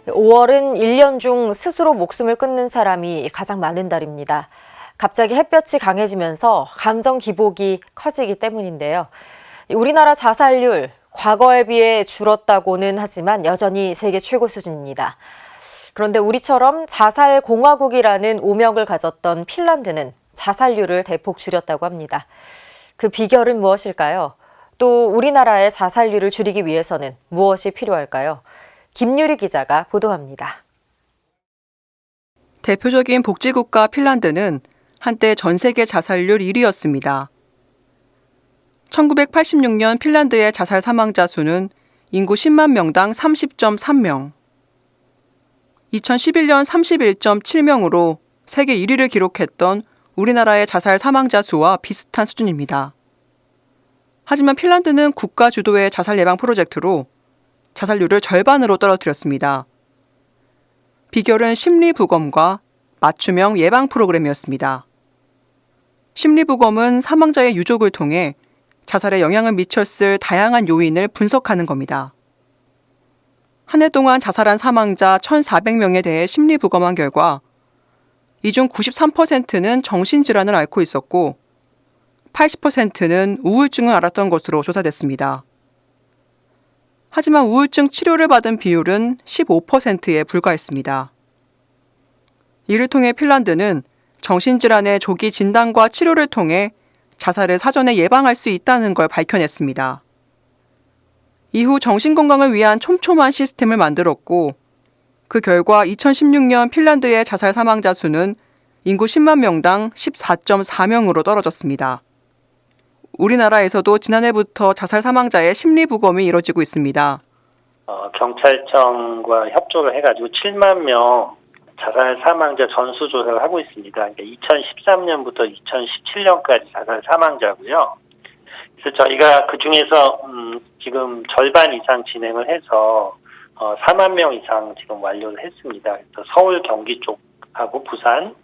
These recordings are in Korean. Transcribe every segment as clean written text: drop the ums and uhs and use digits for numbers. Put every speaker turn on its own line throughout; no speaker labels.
5월은 1년 중 스스로 목숨을 끊는 사람이 가장 많은 달입니다. 갑자기 햇볕이 강해지면서 감정 기복이 커지기 때문인데요. 우리나라 자살률 과거에 비해 줄었다고는 하지만 여전히 세계 최고 수준입니다. 그런데 우리처럼 자살 공화국이라는 오명을 가졌던 핀란드는 자살률을 대폭 줄였다고 합니다. 그 비결은 무엇일까요? 또 우리나라의 자살률을 줄이기 위해서는 무엇이 필요할까요? 김유리 기자가 보도합니다.
대표적인 복지국가 핀란드는 한때 전 세계 자살률 1위였습니다. 1986년 핀란드의 자살 사망자 수는 인구 10만 명당 30.3명, 2011년 31.7명으로 세계 1위를 기록했던 우리나라의 자살 사망자 수와 비슷한 수준입니다. 하지만 핀란드는 국가 주도의 자살 예방 프로젝트로 자살률을 절반으로 떨어뜨렸습니다. 비결은 심리부검과 맞춤형 예방 프로그램이었습니다. 심리부검은 사망자의 유족을 통해 자살에 영향을 미쳤을 다양한 요인을 분석하는 겁니다. 한 해 동안 자살한 사망자 1,400명에 대해 심리부검한 결과 이 중 93%는 정신질환을 앓고 있었고 80%는 우울증을 앓았던 것으로 조사됐습니다. 하지만 우울증 치료를 받은 비율은 15%에 불과했습니다. 이를 통해 핀란드는 정신질환의 조기 진단과 치료를 통해 자살을 사전에 예방할 수 있다는 걸 밝혀냈습니다. 이후 정신건강을 위한 촘촘한 시스템을 만들었고 그 결과 2016년 핀란드의 자살 사망자 수는 인구 10만 명당 14.4명으로 떨어졌습니다. 우리나라에서도 지난해부터 자살 사망자의 심리부검이 이뤄지고 있습니다.
경찰청과 협조를 해가지고 7만 명 자살 사망자 전수조사를 하고 있습니다. 그러니까 2013년부터 2017년까지 자살 사망자고요. 그래서 저희가 그 중에서 지금 절반 이상 진행을 해서 4만 명 이상 지금 완료를 했습니다. 그래서 서울, 경기 쪽하고 부산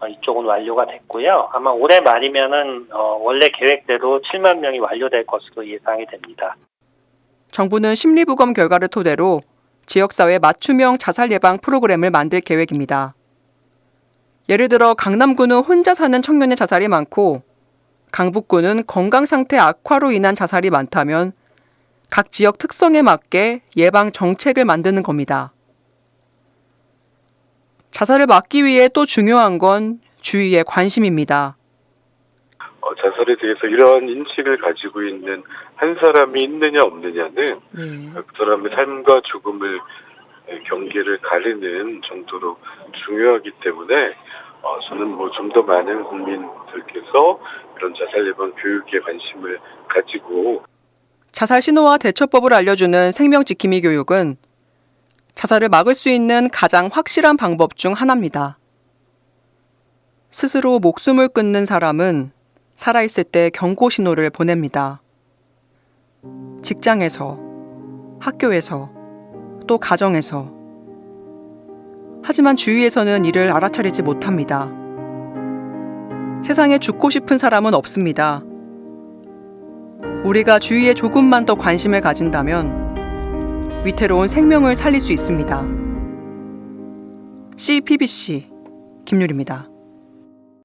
이쪽은 완료가 됐고요. 아마 올해 말이면은 원래 계획대로 7만 명이 완료될 것으로 예상이 됩니다.
정부는 심리부검 결과를 토대로 지역사회 맞춤형 자살 예방 프로그램을 만들 계획입니다. 예를 들어 강남구는 혼자 사는 청년의 자살이 많고 강북구는 건강 상태 악화로 인한 자살이 많다면 각 지역 특성에 맞게 예방 정책을 만드는 겁니다. 자살을 막기 위해 또 중요한 건 주위의 관심입니다.
자살에 대해서 이러한 인식을 가지고 있는 한 사람이 있느냐 없느냐는 그 사람의 삶과 죽음을 경계를 가리는 정도로 중요하기 때문에 저는 좀 더 많은 국민들께서 이런 자살 예방 교육에 관심을 가지고
자살 신호와 대처법을 알려주는 생명지킴이 교육은 자살을 막을 수 있는 가장 확실한 방법 중 하나입니다. 스스로 목숨을 끊는 사람은 살아있을 때 경고 신호를 보냅니다. 직장에서, 학교에서, 또 가정에서. 하지만 주위에서는 이를 알아차리지 못합니다. 세상에 죽고 싶은 사람은 없습니다. 우리가 주위에 조금만 더 관심을 가진다면 위태로운 생명을 살릴 수 있습니다. CPBC 김유리입니다.